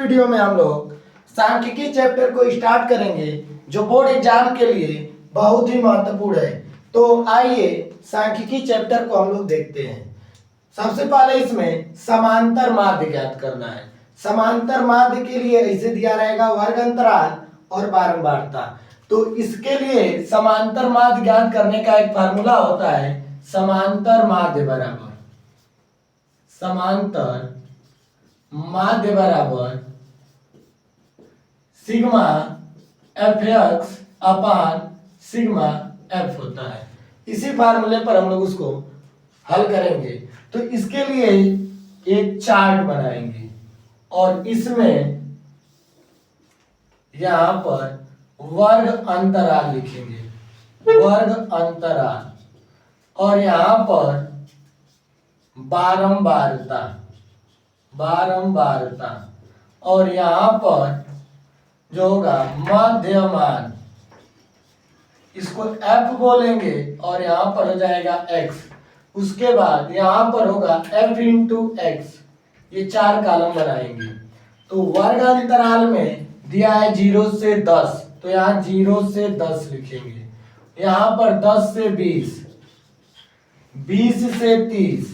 Video में हम लोग सांख्यिकी चैप्टर को स्टार्ट करेंगे जो बोर्ड एग्जाम के लिए बहुत ही महत्वपूर्ण है। तो आइए सांख्यिकी चैप्टर को हम लोग देखते हैं। सबसे पहले इसमें समांतर माध्य ज्ञात करना है। समांतर माध्य के लिए ऐसे दिया रहेगा वर्ग अंतराल और बारंबारता। तो इसके लिए समांतर माध्य ज्ञात करने का एक फार्मूला होता है, समांतर माध्य बराबर सिग्मा एफ एक्स अपान सिग्मा एफ होता है। इसी फार्मूले पर हम लोग उसको हल करेंगे। तो इसके लिए एक चार्ट बनाएंगे और इसमें यहां पर वर्ग अंतराल लिखेंगे, वर्ग अंतराल, और यहां पर बारंबारता, और यहां पर जो होगा मध्यमान, इसको f बोलेंगे और यहां पर हो जाएगा x। उसके बाद यहां पर होगा f इंटू एक्स। ये चार कॉलम बनाएंगे। तो वर्ग अंतराल में दिया है 0 से 10, तो यहाँ 0 से 10 लिखेंगे। यहां पर 10 से 20, 20 से 30,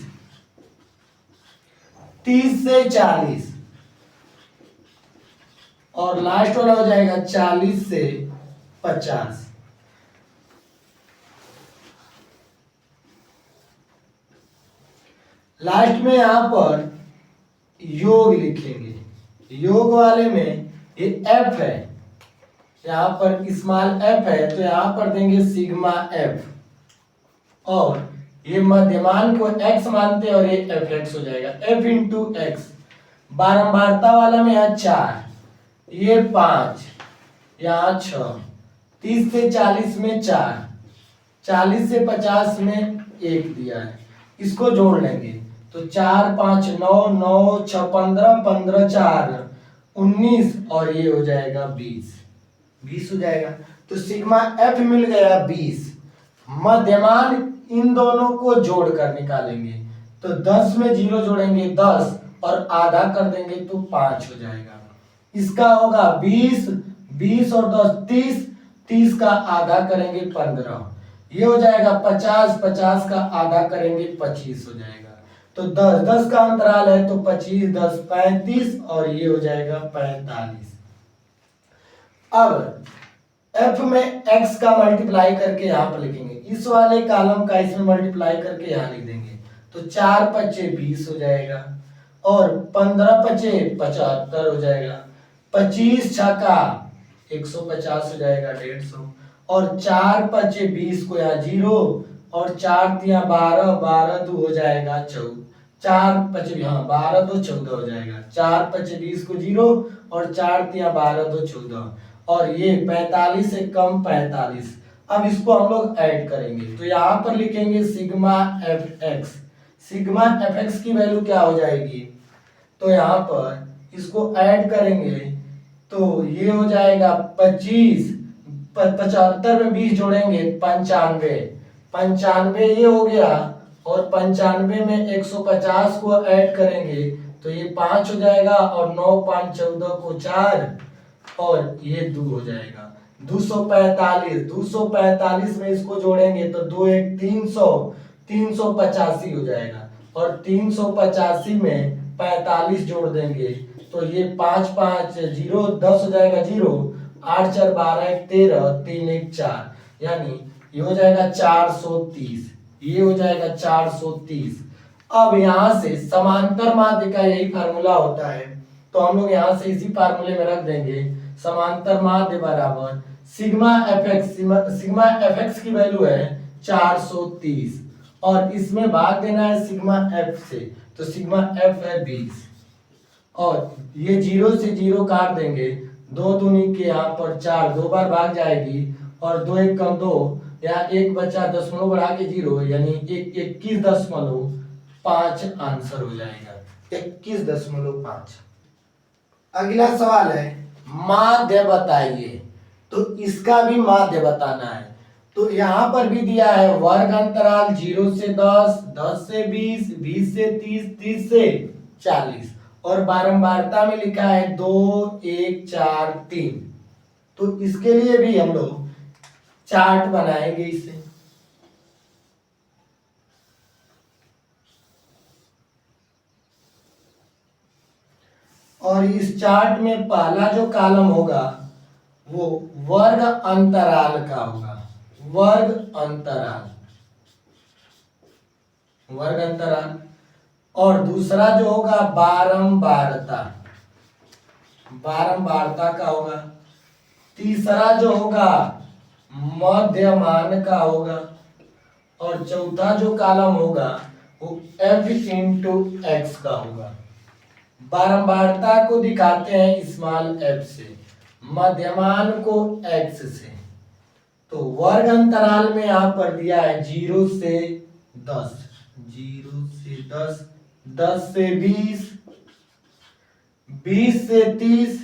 30 से 40, और लास्ट वाला हो जाएगा 40 से 50। लास्ट में यहां पर योग लिखेंगे। योग वाले में ये f है, यहां पर स्मॉल f है, तो यहां पर देंगे सिग्मा f, और ये मध्यमान को x मानते हैं और ये f x हो जाएगा, f इंटू एक्स। बारंबारता वाला में यहाँ 4, ये 5, यहाँ 6, 30 से 40 में 4, 40 से 50 में 1 दिया है। इसको जोड़ लेंगे तो 4 5 9, 9 6 15, 15 4 19, और ये हो जाएगा 20 हो जाएगा। तो सिग्मा f मिल गया 20। मध्यमान इन दोनों को जोड़कर निकालेंगे तो 10 में 0 जोड़ेंगे 10 और आधा कर देंगे तो 5 हो जाएगा। इसका होगा 20, 20 और 10 30, 30 का आधा करेंगे 15, ये हो जाएगा 50, 50 का आधा करेंगे 25 हो जाएगा। तो 10, 10 का अंतराल है तो 25, 10 35, और ये हो जाएगा 45। अब f में x का मल्टीप्लाई करके यहाँ पर लिखेंगे, इस वाले कॉलम का इसमें मल्टीप्लाई करके यहाँ लिख देंगे। तो 4 पच्चे 20 हो जाएगा, और 15 पच्चे 75 हो जाएगा, 25 छक्का 150 हो जाएगा 150, और 4 पच्चे 20 को यहाँ 0, और 4 तिया 12, 12 दो हो जाएगा 14, 4 पच्चे 12 दो 14 हो जाएगा, 4 पच्चे 20 को 0, और 4 तिया 12 दो 14, और ये 45 से कम 45। अब इसको हम लोग ऐड करेंगे तो यहाँ पर लिखेंगे sigma F x. Sigma F x की वैल्यू क्या हो जाएगी, तो यहाँ पर इसको ऐड करेंगे तो ये हो जाएगा 25, 75 में 20 जोड़ेंगे 95, 95 ये हो गया, और 95 में 150 को ऐड करेंगे तो ये 5 हो जाएगा, और 9 5 14 को 4, और ये 2 हो जाएगा। 245, 245 में इसको जोड़ेंगे तो 2 1 300, 385 हो जाएगा, और 385 में 45 जोड़ देंगे तो ये 5 5 0 10 हो जाएगा 0, 8 4 12 1 13, 3 1 4, यानी ये हो जाएगा 430, ये हो जाएगा 430। अब यहाँ से समांतर माध्य का यही फार्मूला होता है, तो हम लोग यहाँ से इसी फार्मूले में रख देंगे, समांतर माध्य बराबर sigma F x. Sigma F x की वैल्यू है 430, और इसमें भाग देना है सिग्मा एफ से, तो सिग्मा एफ है 20, और ये 0 से 0 काट देंगे, 2 दूनी के यहाँ पर 4, 2 बार भाग जाएगी, और 2 1 कम 2, यहाँ 1 बचा, दशमलव बढ़ा के 0, यानी 21.5 आंसर हो जाएगा, 21.5। अगला सवाल है माध्य बताइए, तो इसका भी माध्य बताना है। तो यहाँ पर भी दिया है वर्ग अंतराल 0 से 10, 10 से 20, 20 से 30, 30 से 40, और बारंबारता में लिखा है 2 1 4 3। तो इसके लिए भी हम लोग चार्ट बनाएंगे इसे। और इस चार्ट में पहला जो कॉलम होगा वो वर्ग अंतराल का होगा, वर्ग अंतराल, वर्ग अंतराल। और दूसरा जो होगा बारंबारता, बारंबारता का होगा। तीसरा जो होगा मध्यमान का होगा। और चौथा जो कॉलम होगा वो f इंटू एक्स का होगा। बारंबारता को दिखाते हैं स्मॉल f से, मध्यमान को x से। तो वर्ग अंतराल में यहां पर दिया है 0 से 10, 0 से 10, 10 से 20, 20 से 30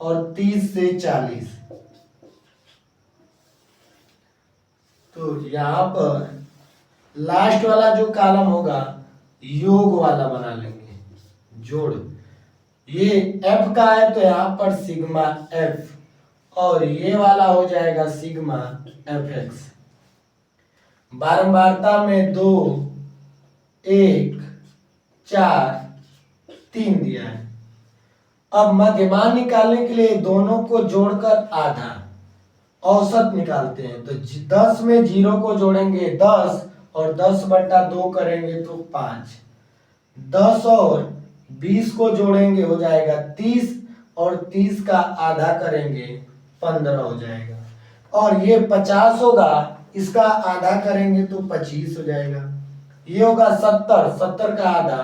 और 30 से 40। तो यहां पर लास्ट वाला जो कॉलम होगा योग वाला बना लेंगे, जोड़। ये f का है तो यहां पर सिग्मा f और ये वाला हो जाएगा सिग्मा fx। बारंबारता में 2 1 4 3 दिया है। अब मध्यमान निकालने के लिए दोनों को जोड़कर आधा औसत निकालते हैं। तो 10 में 0 को जोड़ेंगे 10 और 10/2 करेंगे तो 5। 10 और 20 को जोड़ेंगे हो जाएगा 30 और 30 का आधा करेंगे 15 हो जाएगा। और ये 50 होगा, इसका आधा करेंगे तो 25 हो जाएगा। ये होगा 70, 70 का आधा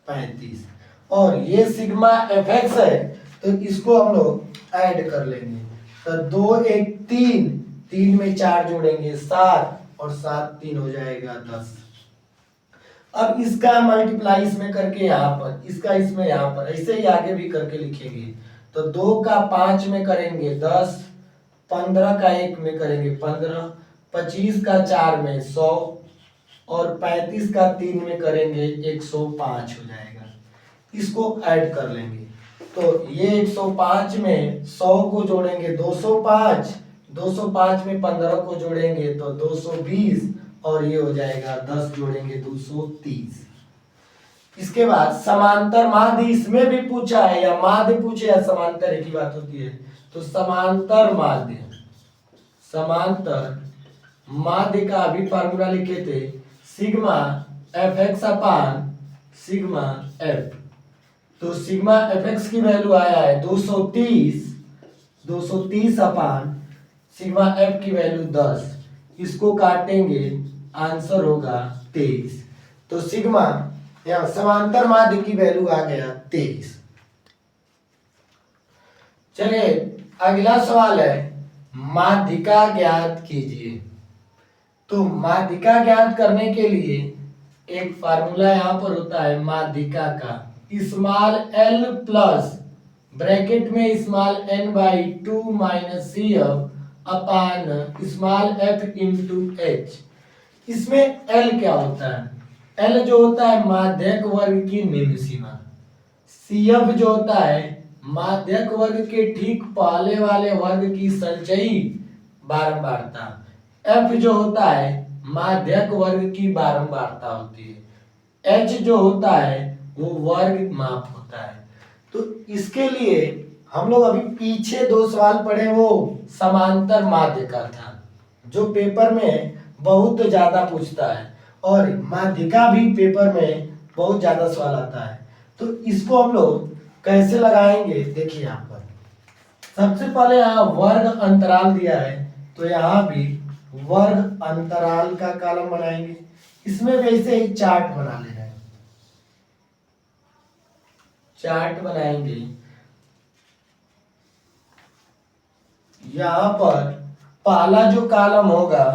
35। और ये सिग्मा fx है तो इसको हम लोग ऐड कर लेंगे। तो 2 1 3, 3 में 4 जोड़ेंगे 7 और 7 3 हो जाएगा 10। अब इसका मल्टीप्लाई इसमें करके यहाँ पर, इसका इसमें यहाँ पर, ऐसे ही आगे भी करके लिखेंगे। तो 2 का 5 में करेंगे 10, 15 का 1 में करेंगे 15, 25 का 4 में 100 और 35 का 3 में करेंगे 105 हो जाएगा। इसको ऐड कर लेंगे। तो ये 105 में 100 को जोड़ेंगे 205, 205 में 15 को जोड़ेंगे तो 220 और ये हो जाएगा 10 जोड़ेंगे 230। इसके बाद समांतर माध्य इसमें भी पूछा है, या माध्य पूछे या समांतर एक ही बात होती है। तो समांतर माध्य, समांतर माध्य का भी फार्मूला लिखे थे सिग्मा fx अपान सिग्मा f। तो सिग्मा fx की वैल्यू आया है 230, 230 अपान सिग्मा f की वैल्यू 10। इसको काटेंगे आंसर होगा 23। तो सिग्मा या समांतर माध्य की वैल्यू आ गया 23। चलिए अगला सवाल है माध्यिका ज्ञात कीजिए। तो माध्यिका ज्ञात करने के लिए एक फार्मूला यहां पर होता है माध्यिका का, स्मॉल l प्लस ब्रैकेट में small n by 2 minus C F upon small f into h। इसमें l क्या होता है? l जो होता है माध्यक वर्ग की निम्न सीमा, cf जो होता है माध्यक वर्ग के ठीक पहले वाले वर्ग की संचयी बारंबारता, f जो होता है माध्यक वर्ग की बारंबारता होती है, h जो होता है वो वर्ग माप होता है। तो इसके लिए हम लोग अभी पीछे 2 सवाल पढ़े वो समांतर माध्य का था, जो पेपर में बहुत ज्यादा पूछता है और माध्यिका भी पेपर में बहुत ज्यादा सवाल आता है। तो इसको हम लोग कैसे लगाएंगे देखिए। यहाँ पर सबसे पहले यहाँ वर्ग अंतराल दिया है तो यहाँ भी वर्ग अंतराल का कॉलम बनाएंगे। इसमें वैसे ही चार्ट बना लेना है, चार्ट बनाएंगे। यहां पर पहला जो कॉलम होगा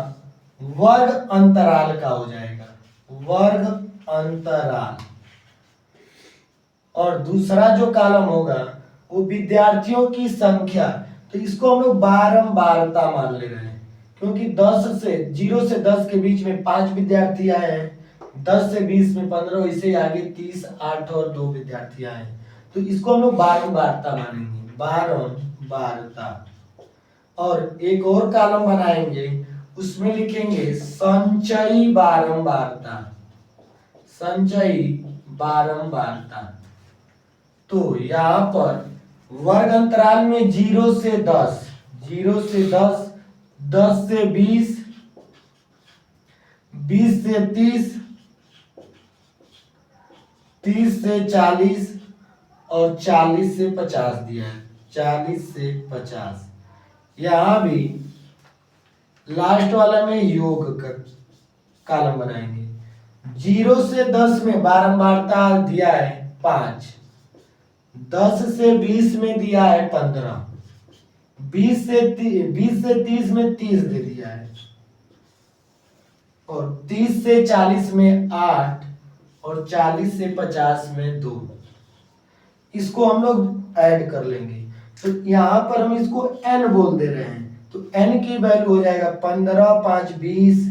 वर्ग अंतराल का हो जाएगा, वर्ग अंतराल। और दूसरा जो कॉलम होगा वो विद्यार्थियों की संख्या। तो इसको हम लोग बारंबारता मान ले रहे हैं क्योंकि 0 से 10 के बीच में 5 विद्यार्थी आए हैं 10 से 20 में 15, इसे आगे 30, 8 और 2 विद्यार्थी आए, तो इसको हम लोग बारंबारता मानेंगे, बारंबारता। और एक और कॉलम बनाएंगे, उसमें लिखेंगे संचयी बारंबारता, संचयी बारंबारता। तो यहाँ पर वर्ग अंतराल में 0 से 10, 0 से 10, 10 से 20, 20 से 30, 30 से 40 और 40 से 50 दिया है, 40 से 50। यहां भी लास्ट वाला में योग कर कॉलम बनाएंगे। 0 से 10 में बारंबारता दिया है 5, 10 से 20 में दिया है 15, 20 से 30 में 30 दे दिया है, और 30 से 40 में 8 और 40 से 50 में 2। इसको हम लोग ऐड कर लेंगे, तो यहाँ पर हम इसको n बोल दे रहे हैं, तो n की वैल्यू हो जाएगा 15, 5 20,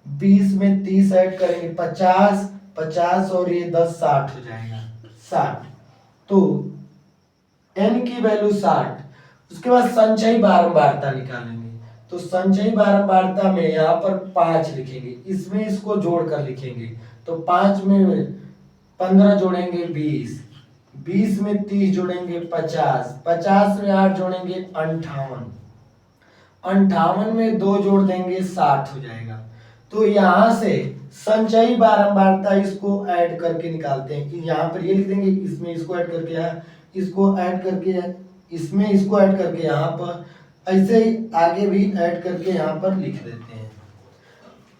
20 में 30 ऐड करेंगे 50, 50 और ये 10 60 हो जाएगा, 60। तो n की वैल्यू 60। उसके बाद संचयी बारंबारता निकालेंगे, तो संचयी बारंबारता में यहाँ पर 5 लिखेंगे, इसमें इसको जोड़कर लिखेंगे, तो 5 में 15 जोड़ेंगे 20, 20 में 30 जोड़ेंगे 50, 50 में 8 जोड़ेंगे 58, 58 में 2 जोड़ देंगे 60 हो जाएगा। तो यहाँ से संचयी बारंबारता इसको ऐड करके निकालते हैं, कि यहाँ पर ये लिख देंगे, इसमें इसको ऐड करके, इसको ऐड करके, इसमें इसको ऐड करके, यहाँ पर ऐसे ही आगे भी ऐड करके यहाँ पर लिख देते हैं।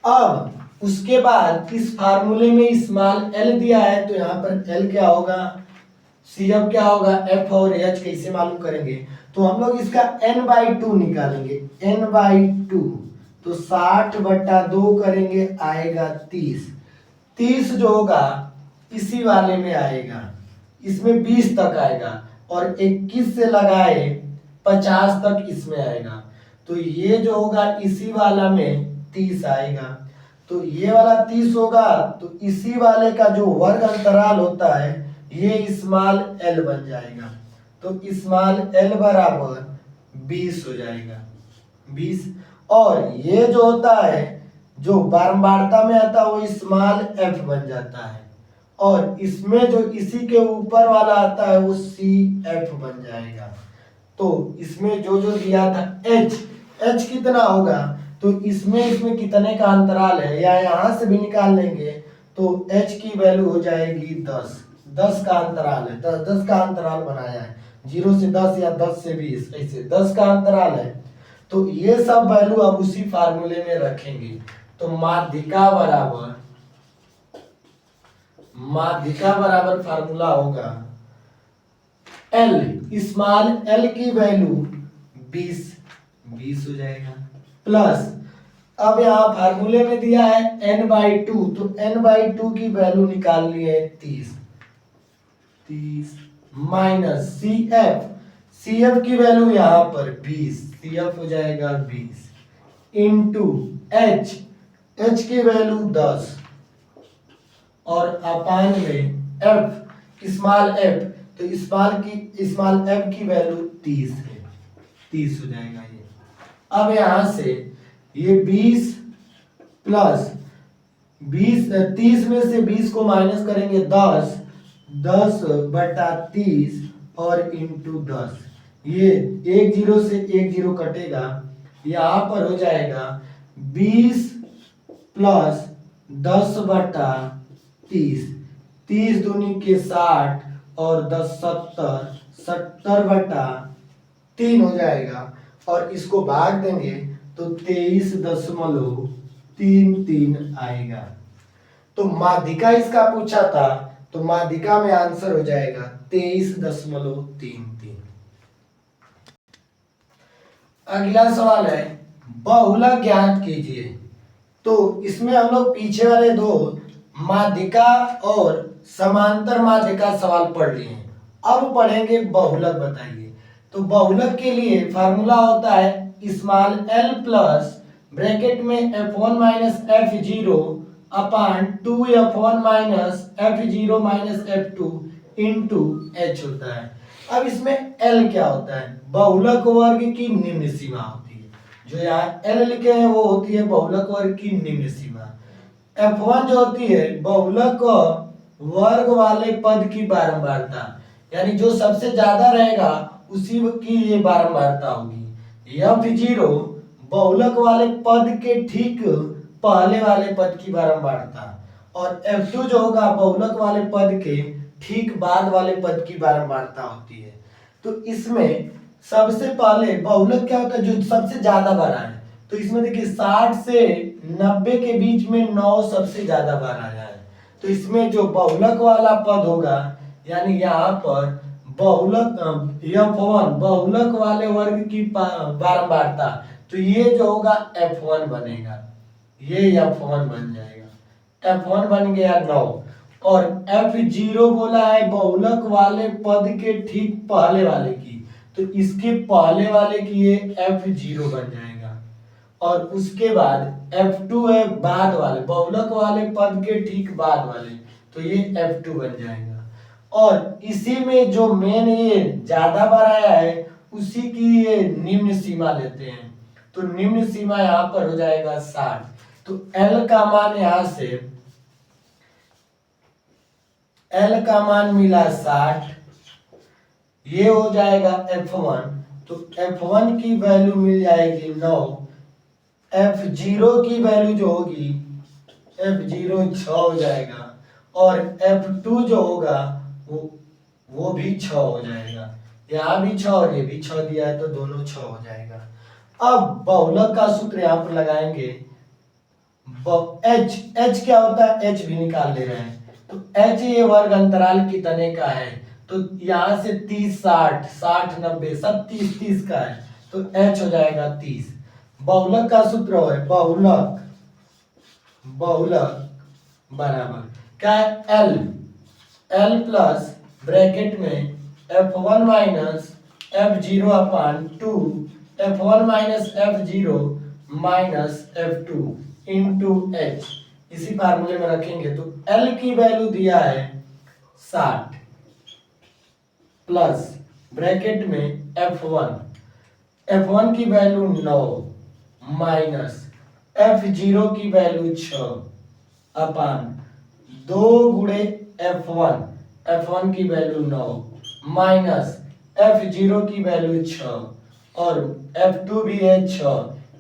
अब उसके बाद इस फार्मूले में स्मॉल एल दिया है, तो यहाँ पर एल क्या होगा, सी एफ क्या होगा, एफ और एच कैसे मालूम करेंगे, तो हम लोग इसका n/2 निकालेंगे, n/2। तो 60/2 करेंगे, आएगा 30। 30 जो होगा इसी वाले में आएगा, इसमें 20 तक आएगा, और 21 से लगाए 50 तक इसमें आएगा, तो ये जो होगा इसी वाला में 30 आएगा। तो ये वाला 30 होगा, तो इसी वाले का जो वर्ग अंतराल होता है ये स्मॉल एल बन जाएगा, तो स्मॉल एल बराबर 20 हो जाएगा, 20। और ये जो होता है, जो बारंबारता में आता है, वो स्मॉल एफ बन जाता है, और इसमें जो इसी के ऊपर वाला आता है वो सी एफ बन जाएगा। तो इसमें जो जो दिया था एच, एच कितना होगा, तो इसमें कितने का अंतराल है, या यहां से भी निकाल लेंगे, तो एच की वैल्यू हो जाएगी 10, 10 का अंतराल है, 10 का अंतराल बनाया है, 0 से 10 या 10 से 20, ऐसे 10 का अंतराल है। तो ये सब वैल्यू अब उसी फार्मूले में रखेंगे, तो माध्यिका बराबर फार्मूला होगा एल, स्मॉल एल की वैल्यू 20 हो जाएगा, प्लस अब यहाँ फार्मूले में दिया है n/2, तो n/2 की वैल्यू निकालनी है 30 माइनस सी एफ की वैल्यू यहाँ पर 20, सी एफ हो जाएगा 20 इंटू एच की वैल्यू 10, और अपान में एफ स्मॉल एफ, तो स्मॉल एफ की वैल्यू 30 है, 30 हो जाएगा ये। अब यहां से ये 20 प्लस 20, 30 में से 20 को माइनस करेंगे 10/30 और इंटू 10, ये 1 0 से 1 0 कटेगा, यहाँ पर हो जाएगा 20 प्लस 10/30, 30 दूनी के 60 और 10 70, 70/3 हो जाएगा, और इसको भाग देंगे तो 23.33 आएगा। तो माध्यिका इसका पूछा था, तो माध्यिका में आंसर हो जाएगा 23.33। अगला सवाल है बहुलक ज्ञात कीजिए। तो इसमें हम लोग पीछे वाले दो माध्यिका और समांतर माध्यिका सवाल पढ़ लिए हैं, अब पढ़ेंगे बहुलक। बताइए, तो बहुलक के लिए फार्मूला होता है स्मॉल एल प्लस ब्रैकेट में f1 माइनस f0 अपान 2f1 minus f0 minus f2 into h होता है। अब इसमें L क्या होता है? बहुलक वर्ग की निम्न सीमा होती है। जो यहाँ L लिखे हैं वो होती है बहुलक वर्ग की निम्न सीमा। f1 जो होती है बहुलक वर्ग वाले पद की बारंबारता, यानी जो सबसे ज्यादा रहेगा उसी की ये बारंबारता होगी। f0 बहुलक वाले पद के ठीक पहले वाले पद की बारंबारता, और f2 जो होगा बहुलक वाले पद के ठीक बाद वाले पद की बारंबारता होती है। तो इसमें सबसे पहले बहुलक क्या होता है? जो सबसे ज्यादा बार आए। तो इसमें देखिए 60 से 90 के बीच में 9 सबसे ज्यादा बार आया है। तो इसमें जो बहुलक वाला पद होगा, यानी यहाँ पर बहुलक f1 बहुलक वाले वर्ग की बारंबारता, तो ये जो होगा f1 बनेगा, ये f1 बन जाएगा। f1 बन गया 9, और f0 बोला है बहुलक वाले पद के ठीक पहले वाले की, तो इसके पहले वाले की ये f0 बन जाएगा। और उसके बाद f2 है बाद वाले बहुलक वाले पद के ठीक बाद वाले, तो ये f2 बन जाएगा। और इसी में जो मेन ये ज्यादा बार आया है उसी की ये निम्न सीमा लेते हैं। तो निम्न सीमा यहाँ पर हो जाएगा 60। तो L का मान यहां से L का मान मिला 60, ये हो जाएगा f1। तो f1 की वैल्यू मिल जाएगी 9, f0 की वैल्यू जो होगी f0 6 हो जाएगा, और f2 जो होगा वो भी 6 हो जाएगा। यहाँ भी 6 और ये भी 6 दिया है, तो दोनों 6 हो जाएगा। अब बहुलक का सूत्र यहाँ पर लगाएंगे। h क्या होता है? h भी निकाल ले रहे हैं। तो h ये वर्ग अंतराल कितने का है? तो यहाँ से 30 60 60 90 सब 30 30 का है, तो h हो जाएगा 30। बहुलक का सूत्र है बहुलक बराबर क्या है? L प्लस ब्रैकेट में f1 माइनस f0 अपान 2 f1 minus f0 minus f2 into h, इसी फार्मूले में रखेंगे। तो L की वैल्यू दिया है 60 प्लस ब्रैकेट में f1 की वैल्यू 9 माइनस f0 की वैल्यू 6 अपान 2 गुणे f1 की वैल्यू 9 माइनस f0 की वैल्यू 6 और f2 भी है 6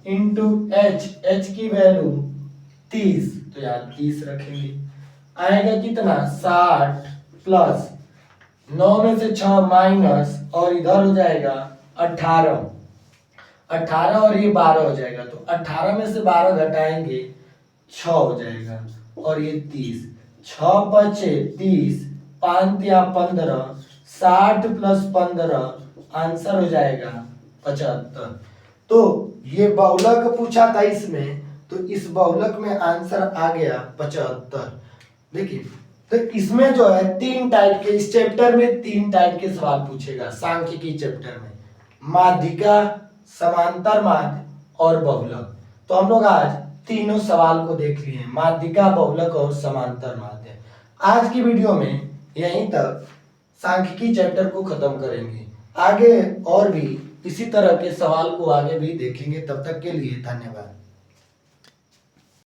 इंटू h की वैल्यू 30, तो यार 30 रखेंगे। आएगा कितना? 60 प्लस 9 में से 6 माइनस, और इधर हो जाएगा 18 और ये 12 हो जाएगा। तो 18 में से 12 घटाएंगे 6 हो जाएगा, और ये 30, 6 बचे 30, 5 या 15, 60 प्लस 15 आंसर हो जाएगा 75। तो ये बहुलक पूछा था इसमें, तो इस बहुलक में आंसर आ गया 75। देखिए, तो इसमें जो है 3 टाइप के, इस चैप्टर में 3 टाइप के सवाल पूछेगा सांख्यिकी चैप्टर में, माध्यिका, समांतर माध्य और बहुलक। तो हम लोग आज तीनों सवाल को देख लिए, माध्यिका, बहुलक और समांतर माध्य। आज की वीडियो में यहीं तक सांख्यिकी चैप्टर को खत्म करेंगे। आगे और भी इसी तरह के सवाल को आगे भी देखेंगे। तब तक के लिए धन्यवाद।